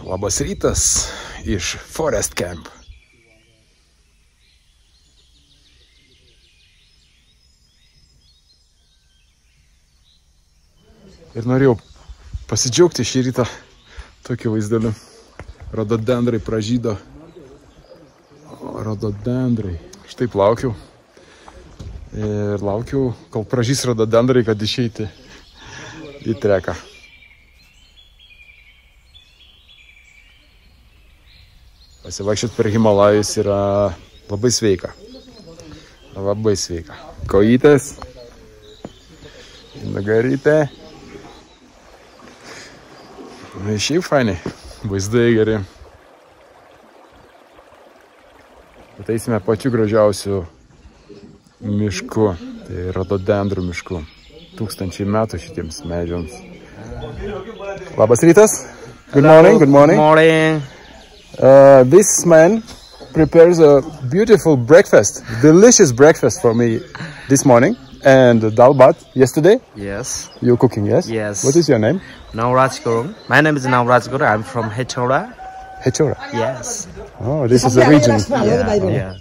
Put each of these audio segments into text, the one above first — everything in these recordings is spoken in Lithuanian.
Labas rytas iš Forest Camp. Ir norėjau pasidžiaugti šį rytą tokiu vaizdeliu. Rododendrai pražydo. Rododendrai. Štai laukiau. Ir laukiau, kol pražys rododendrai, kad išeiti į treką. Pasivaikščioti per Himalajus yra labai sveika. Labai sveika. Kojytės. Nugarytė. Na, šiaip fainai. Vaizdai geri. Ateisime pačiu gražiausiu mišku. Tai rododendrų mišku. 1000 metų šitiems medžiams. Labas rytas. Good morning. Good morning. Good morning. This man prepares a beautiful breakfast, delicious breakfast for me this morning, and dal bhat yesterday. Yes. You're cooking, yes? Yes. What is your name? Navraj Guru. My name is Navraj Guru. I'm from Hechora. Hechora. Yes. Oh, this is a region. Yeah.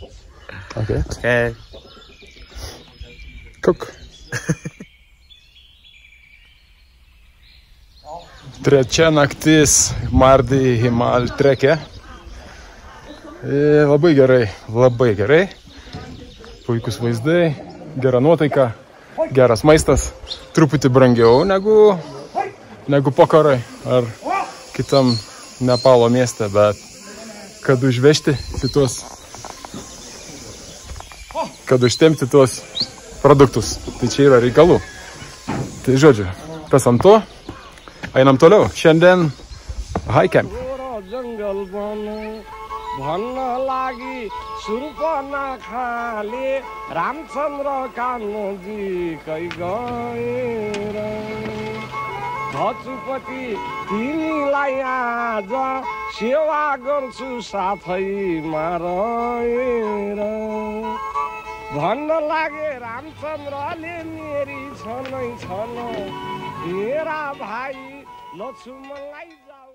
Okay. Okay. Cook. Trečia naktis Mardi Himal treke. Labai gerai, labai gerai. Puikus vaizdai, gera nuotaika, geras maistas. Truputį brangiau negu Pokarai ar kitam Nepalo mieste, bet kad užvežti šitos, kad užtempti tuos produktus, tai čia yra reikalų. Tai žodžiu, kas ant to, einam toliau. Šiandien high camp. भन्न लागि सुर्पनखाले रामचन्द्र कान्जी कै गएर हजुरपति तिमीलाई आज सेवा गर्छु साथैमा रहेर भन्न लागे रामचन्द्रले मेरी छनै छन मेरा भाइ लक्ष्मणलाई जाऊ।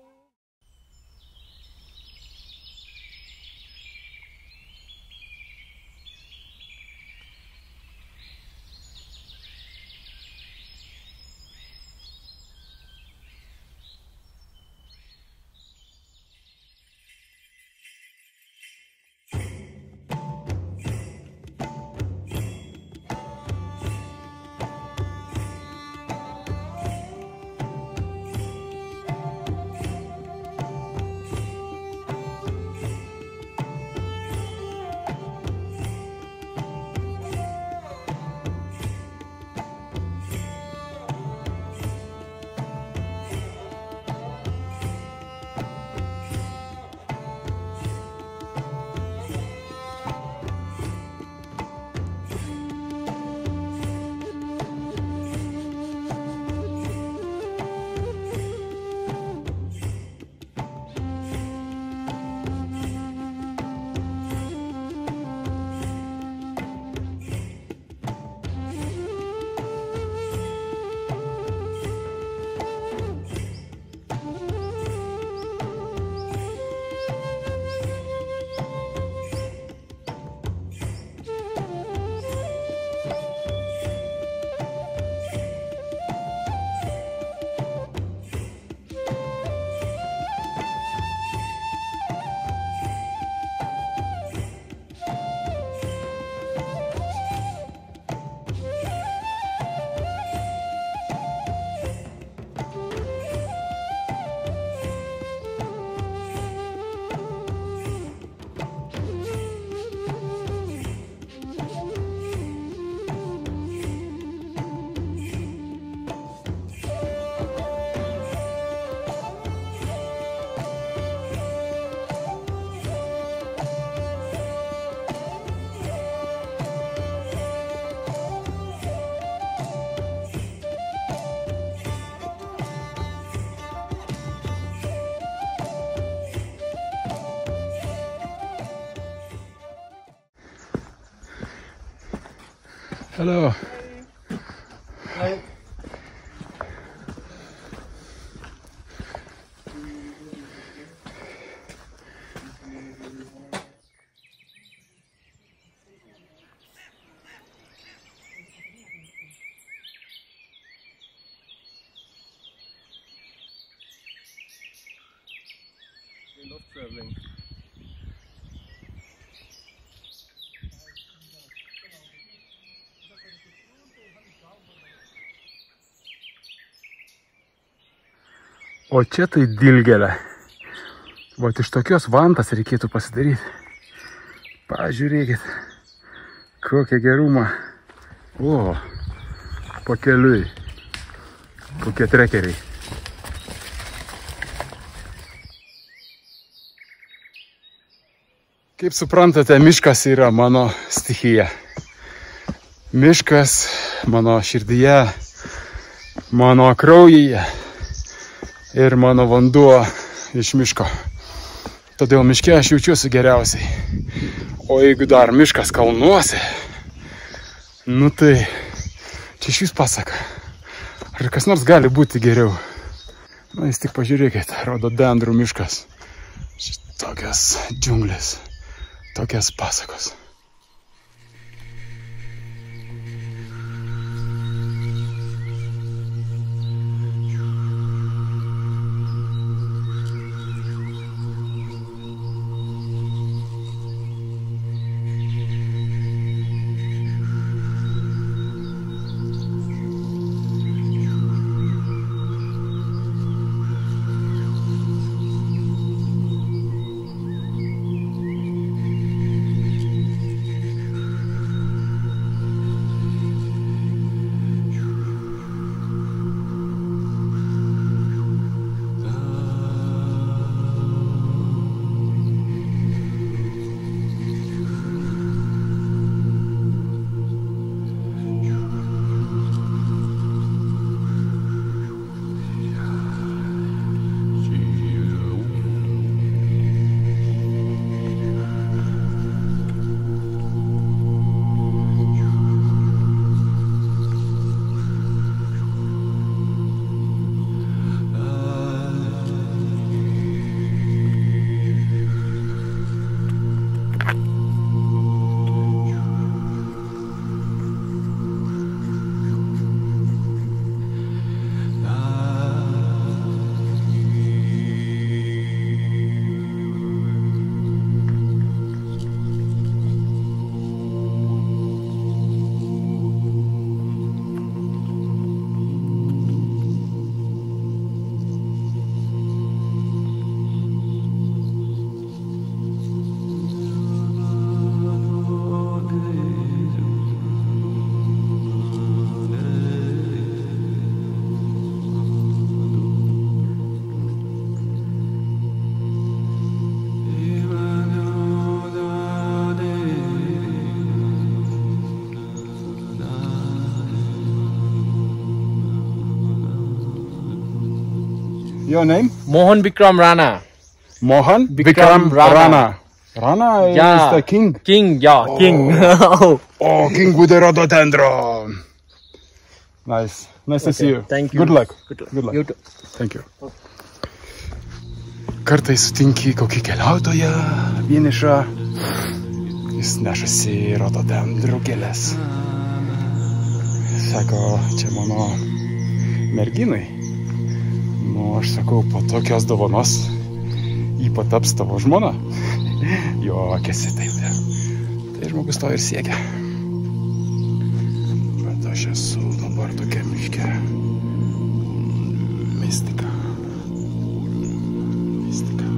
Hello. Hi. O čia tai dilgelė. Vat iš tokios vantas reikėtų pasidaryti. Pažiūrėkit, kokią gerumą. O, pakeliui. Kokie trekeriai. Kaip suprantate, miškas yra mano stichija. Miškas mano širdyje, mano kraujyje ir mano vanduo iš miško. Todėl miške aš jaučiuosi geriausiai. O jeigu dar miškas kalnuose, nu tai čia iš vis pasaka. Ar kas nors gali būti geriau? Na, jūs tik pažiūrėkit, rododendrų miškas. Tokias džiunglės, tokias pasakos. Your name? Mohan Vikram Rana. Mohan Vikram Rana. Rana is Yeah. the king. King, yeah, Oh. king. Oh, king with the rhododendron. Nice. Nice to see you. Thank you. Good luck. Good luck. Good luck. You too. Thank you. Kartais sutinki kokį keliautoją vienišą. Jis nešasi rododendrų gėles. Sako, čia mano merginai. Nu, aš sakau, po tokios dovanos jį pataps tavo žmona. Juokiasi taip. Tai žmogus to ir siekia. Bet aš esu dabar tokia miške. Mistika. Mistika.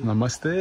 Namaste.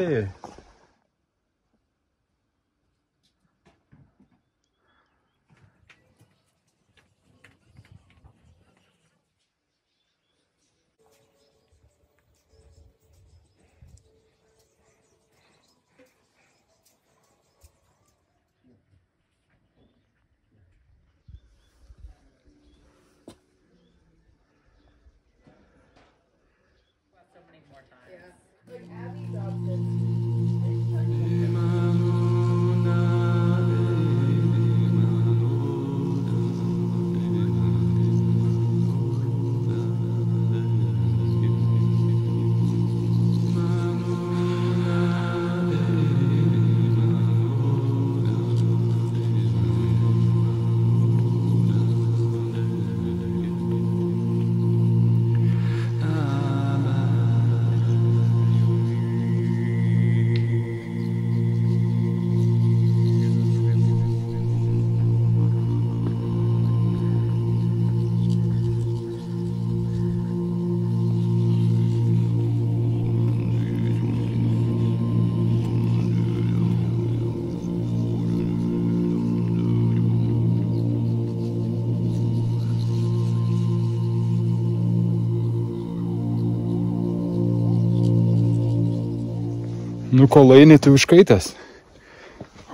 Nu, kolainiai tai užkaitęs.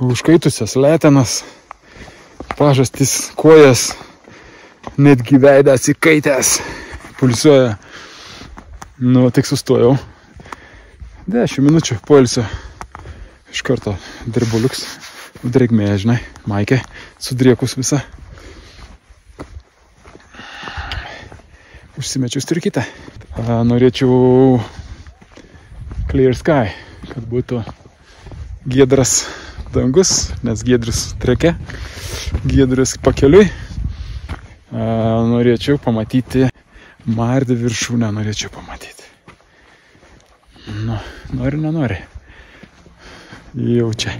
Užkaitusios letenas, pažastis, kojas, netgi veidas įkaitęs, pulsuoja. Nu, tik sustojau. 10 minučių poilsio. Iš karto dirbuliuks, drėgmė, žinai, maikė, sudriekus visą. Užsimečiau striukytę. Norėčiau clear sky, kad būtų giedras dangus, nes giedris treke, giedris pakeliui. Norėčiau pamatyti Mardį viršūnę, norėčiau pamatyti. Nu, nori, nenori. Jau čia.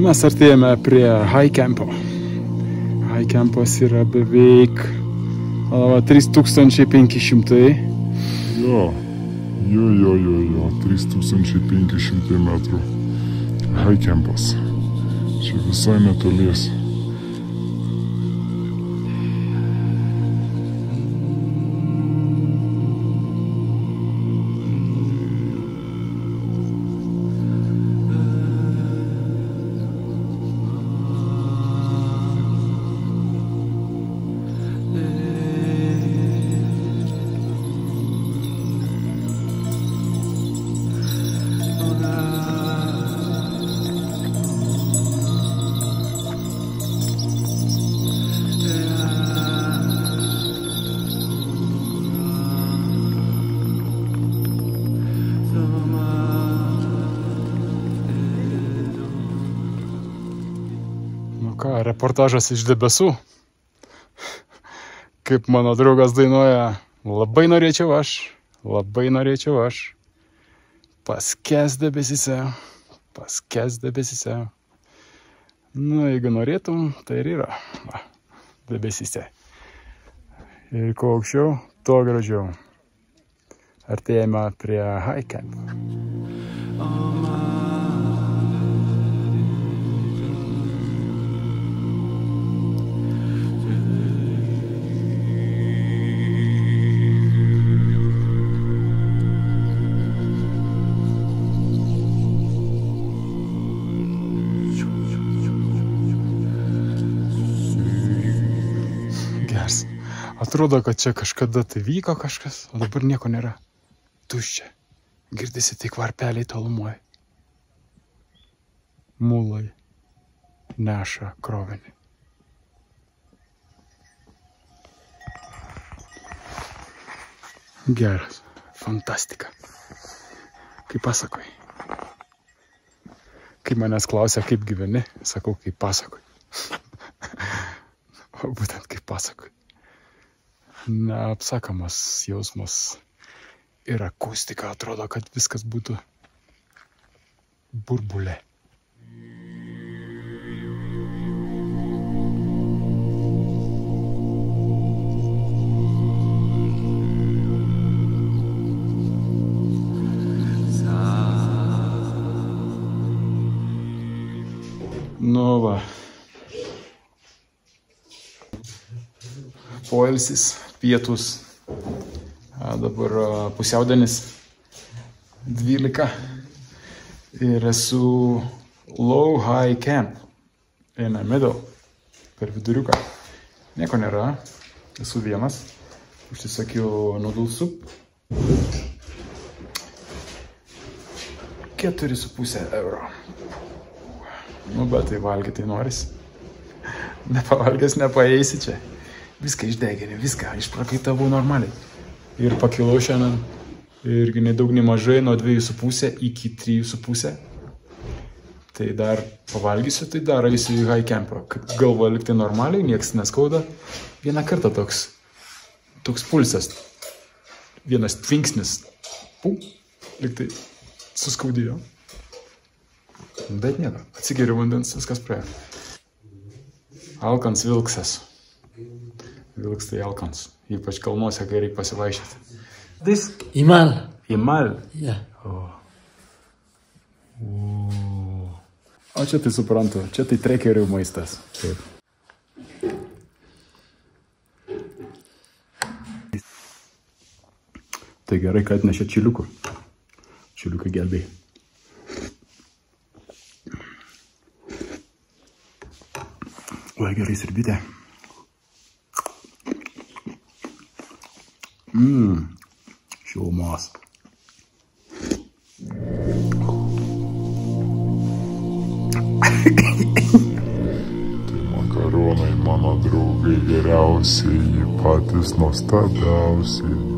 Mes artėjame prie High Campo. High Campas yra beveik 3500. Jo, 3500 metrų. High Campas. Čia visai netolies. Reportažas iš debesų. Kaip mano draugas dainuoja, labai norėčiau aš paskęs debesyse. Nu, jeigu norėtum, tai ir yra debesyse. Ir kuo aukščiau, tuo gražiau. Artėjame prie High Camp. Atrodo, kad čia kažkada tai vyko kažkas, o dabar nieko nėra. Tuščia. Girdisi tik varpeliai tolumoje. Mulai neša krovinį. Geras. Fantastika. Kaip pasakoj. Kai manęs klausia, kaip gyveni, sakau, kaip pasakoj. O būtent kaip pasakoj. Neapsakamas jausmas ir akustika, atrodo, kad viskas būtų burbulė. Nu va. Poilsis, pietus, dabar pusiaudienis 12 ir esu Low High Camp in the middle, per viduriuką. Nieko nėra, esu vienas, užsisakiau noodle soup, 4,5 euro. Nu, bet tai valgyti noris. Nepavalgęs nepaeisi čia. Viską išdeginė, viską išprakaitavau normaliai. Ir pakilau šiandien, irgi nedaug nemažai, nuo 2,5 iki 3,5. Tai dar pavalgysiu, tai dar eisiu į High Campą. Galva liktai normaliai, nieks neskauda. Vieną kartą toks pulsas, vienas tvinksnis, liktai suskaudėjo. Bet nieko, atsigeriu vandens, viskas praėjo. Alkans vilksas. Vilks tai alkans, ypač kalnuose, kai reikia pasivaišyti. This Imal. Imal. Yeah. O čia tai suprantu, čia tai trekerių maistas. Taip. Tai gerai, kad atnešė čiliukų. Čiliukai gelbėjai. Oi, gerai sirbytė. Šilumos. Makaronai mano draugai geriausiai, patys nuostabiausiai.